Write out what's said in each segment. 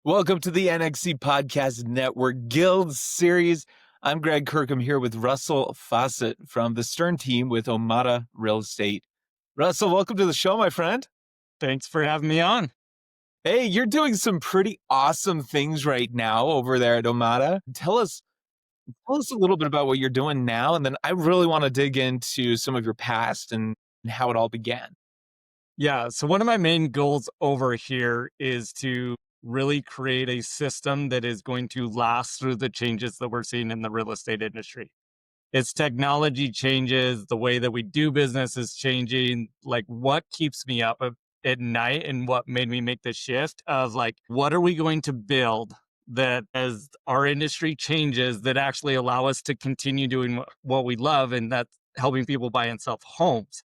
Welcome to the NXC Podcast Network Guild Series. I'm Greg Kirkham here with Russell Faucette from the Stern team with Omada Real Estate. Russell, welcome to the show, my friend. Thanks for having me on. Hey, you're doing some pretty awesome things right now over there at Omada. Tell us a little bit about what you're doing now, and then I really want to dig into some of your past and how it all began. Yeah. So one of my main goals over here is to really create a system that is going to last through the changes that we're seeing in the real estate industry. It's technology changes, the way that we do business is changing. Like, what keeps me up at night and what made me make the shift of like, what are we going to build that as our industry changes that actually allow us to continue doing what we love, and that's helping people buy and sell homes.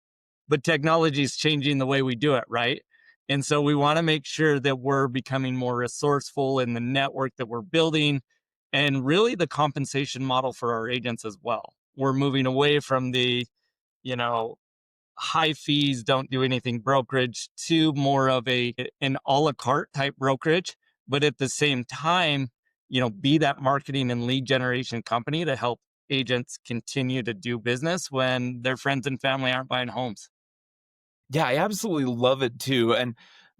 But technology is changing the way we do it, right? And so we want to make sure that we're becoming more resourceful in the network that we're building and really the compensation model for our agents as well. We're moving away from the, you know, high fees, don't do anything brokerage to more of an a la carte type brokerage, but at the same time, be that marketing and lead generation company to help agents continue to do business when their friends and family aren't buying homes. Yeah, I absolutely love it too. And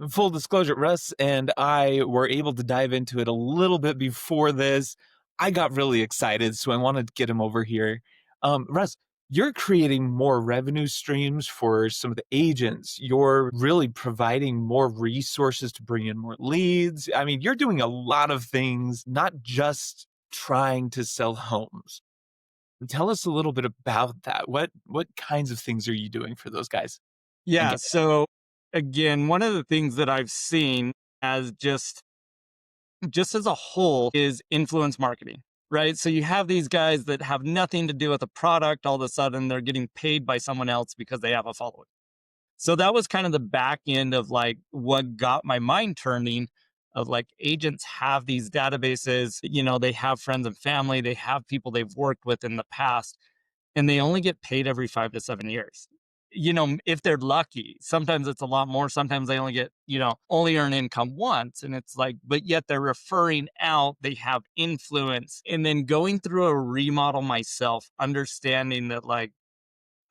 full disclosure, Russ and I were able to dive into it a little bit before this. I got really excited, so I wanted to get him over here. Russ, you're creating more revenue streams for some of the agents. You're really providing more resources to bring in more leads. I mean, you're doing a lot of things, not just trying to sell homes. Tell us a little bit about that. What kinds of things are you doing for those guys? And Yeah. get So again, one of the things that I've seen as just as a whole is influence marketing, right? So you have these guys that have nothing to do with the product. All of a sudden they're getting paid by someone else because they have a following. So that was kind of the back end of like what got my mind turning of like agents have these databases, they have friends and family, they have people they've worked with in the past, and they only get paid every 5 to 7 years. If they're lucky, sometimes it's a lot more. Sometimes they only get, only earn income once. And it's like, but yet they're referring out, they have influence. And then going through a remodel myself, understanding that like,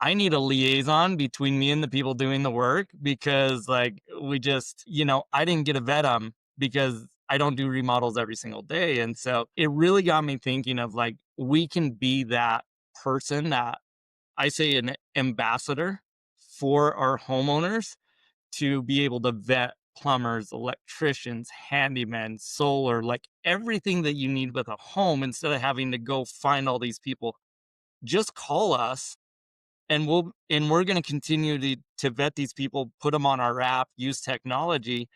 I need a liaison between me and the people doing the work because like we just, I didn't get to vet them because I don't do remodels every single day. And so it really got me thinking of like, we can be that person that I say an ambassador for our homeowners to be able to vet plumbers, electricians, handymen, solar, like everything that you need with a home instead of having to go find all these people. Just call us and we're going to continue to vet these people, put them on our app, use technology,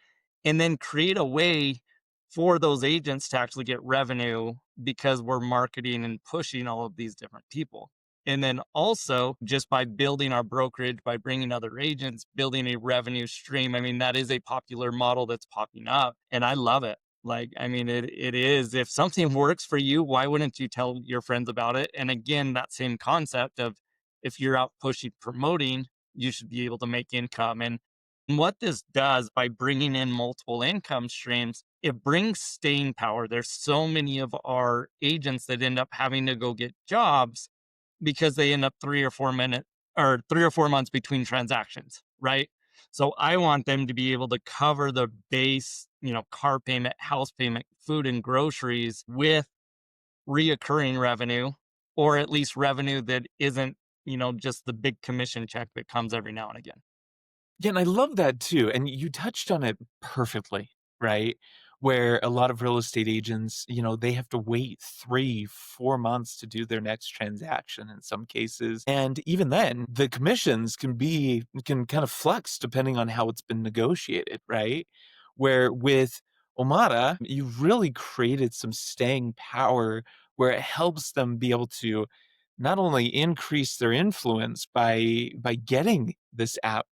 and then create a way for those agents to actually get revenue because we're marketing and pushing all of these different people. And then also just by building our brokerage, by bringing other agents, building a revenue stream. I mean, that is a popular model that's popping up and I love it. Like, I mean, it is, if something works for you, why wouldn't you tell your friends about it? And again, that same concept of if you're out pushing, promoting, you should be able to make income. And what this does by bringing in multiple income streams, it brings staying power. There's so many of our agents that end up having to go get jobs because they end up 3 or 4 months between transactions, right? So I want them to be able to cover the base, car payment, house payment, food and groceries with reoccurring revenue, or at least revenue that isn't, just the big commission check that comes every now and again. Yeah, and I love that too. And you touched on it perfectly, right? Where a lot of real estate agents, they have to wait 3, 4 months to do their next transaction in some cases. And even then, the commissions can kind of flex depending on how it's been negotiated, right? Where with Omada, you really created some staying power where it helps them be able to not only increase their influence by getting this app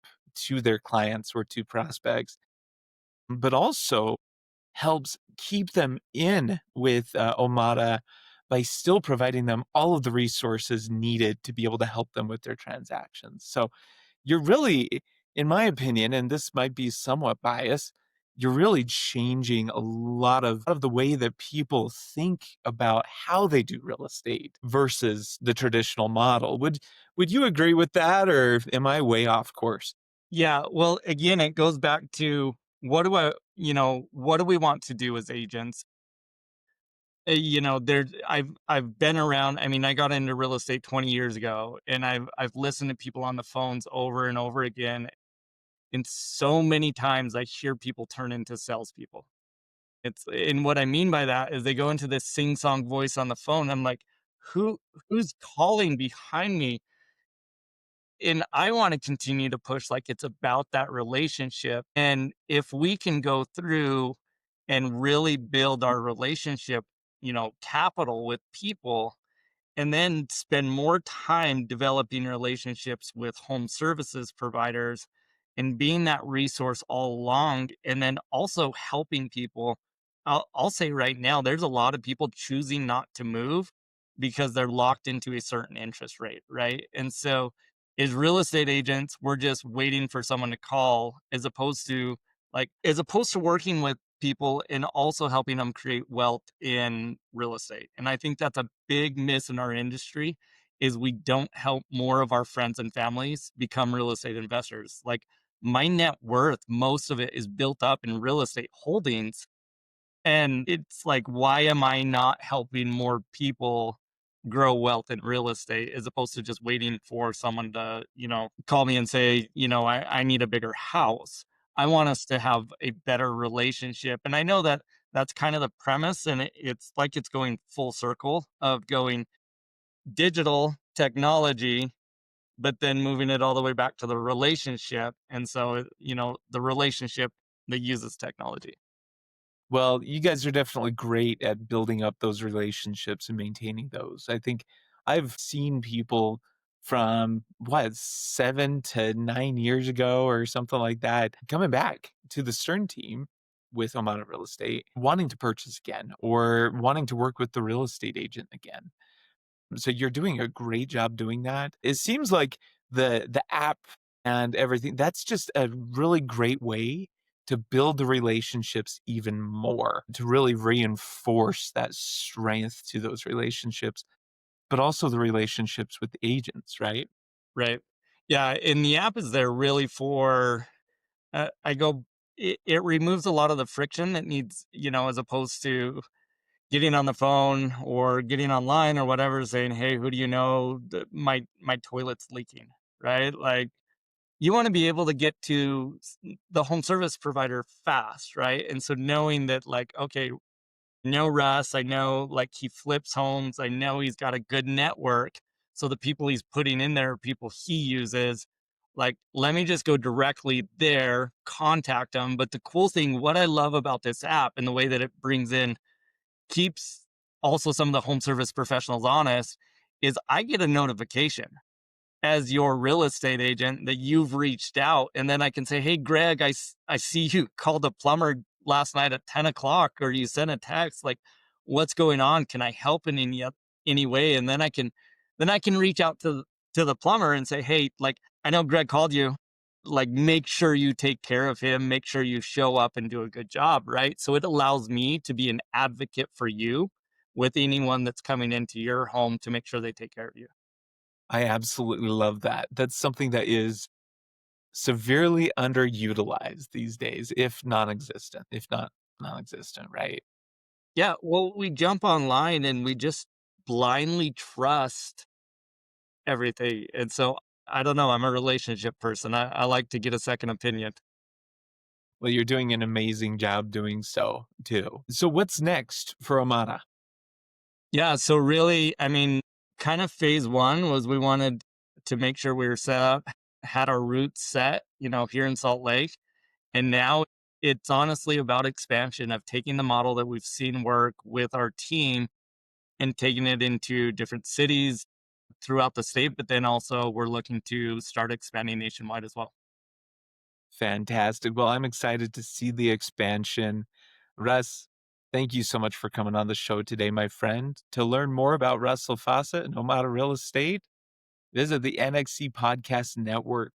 to their clients or to prospects, but also helps keep them in with Omada by still providing them all of the resources needed to be able to help them with their transactions. So you're really, in my opinion, and this might be somewhat biased, you're really changing a lot of the way that people think about how they do real estate versus the traditional model. Would you agree with that, or am I way off course? Yeah, well, again, it goes back to what do we want to do as agents? I've been around. I mean, I got into real estate 20 years ago, and I've listened to people on the phones over and over again. And so many times I hear people turn into salespeople. And what I mean by that is they go into this sing-song voice on the phone. I'm like, who who's calling behind me? And I want to continue to push like it's about that relationship. And if we can go through and really build our relationship, capital with people, and then spend more time developing relationships with home services providers and being that resource all along, and then also helping people. I'll say right now there's a lot of people choosing not to move because they're locked into a certain interest rate, right? And so as real estate agents, we're just waiting for someone to call, as opposed to working with people and also helping them create wealth in real estate. And I think that's a big miss in our industry is we don't help more of our friends and families become real estate investors. Like my net worth, most of it is built up in real estate holdings. And it's like, why am I not helping more people grow wealth in real estate as opposed to just waiting for someone to, call me and say, I need a bigger house. I want us to have a better relationship. And I know that that's kind of the premise. And it's like it's going full circle of going digital technology, but then moving it all the way back to the relationship. And so, the relationship that uses technology. Well, you guys are definitely great at building up those relationships and maintaining those. I think I've seen people from what, 7 to 9 years ago or something like that, coming back to the Stern team with Omada Real Estate, wanting to purchase again or wanting to work with the real estate agent again. So you're doing a great job doing that. It seems like the app and everything, that's just a really great way to build the relationships even more, to really reinforce that strength to those relationships, but also the relationships with agents, right? Right. Yeah, and the app is there really for, I go it removes a lot of the friction that needs, as opposed to getting on the phone or getting online or whatever saying, "Hey, who do you know? My toilet's leaking." Right? Like you want to be able to get to the home service provider fast, right? And so knowing that like, okay, know Russ. I know like he flips homes. I know he's got a good network. So the people he's putting in there are people he uses. Like, let me just go directly there, contact him. But the cool thing, what I love about this app and the way that it brings in, keeps also some of the home service professionals honest, is I get a notification as your real estate agent that you've reached out. And then I can say, hey, Greg, I see you called a plumber last night at 10 o'clock, or you sent a text. Like, what's going on? Can I help in any way? And then I can reach out to the plumber and say, hey, like, I know Greg called you. Like, make sure you take care of him. Make sure you show up and do a good job. Right. So it allows me to be an advocate for you with anyone that's coming into your home to make sure they take care of you. I absolutely love that. That's something that is severely underutilized these days, if not non-existent, right? Yeah, well, we jump online and we just blindly trust everything. And so I don't know. I'm a relationship person. I like to get a second opinion. Well, you're doing an amazing job doing so too. So what's next for Omada? Yeah. So really, I mean, kind of phase one was we wanted to make sure we were set up, had our roots set, here in Salt Lake. And now it's honestly about expansion of taking the model that we've seen work with our team and taking it into different cities throughout the state, but then also we're looking to start expanding nationwide as well. Fantastic. Well, I'm excited to see the expansion. Russ, thank you so much for coming on the show today, my friend. To learn more about Russell Faucette and Omada Real Estate, visit the NXC Podcast Network.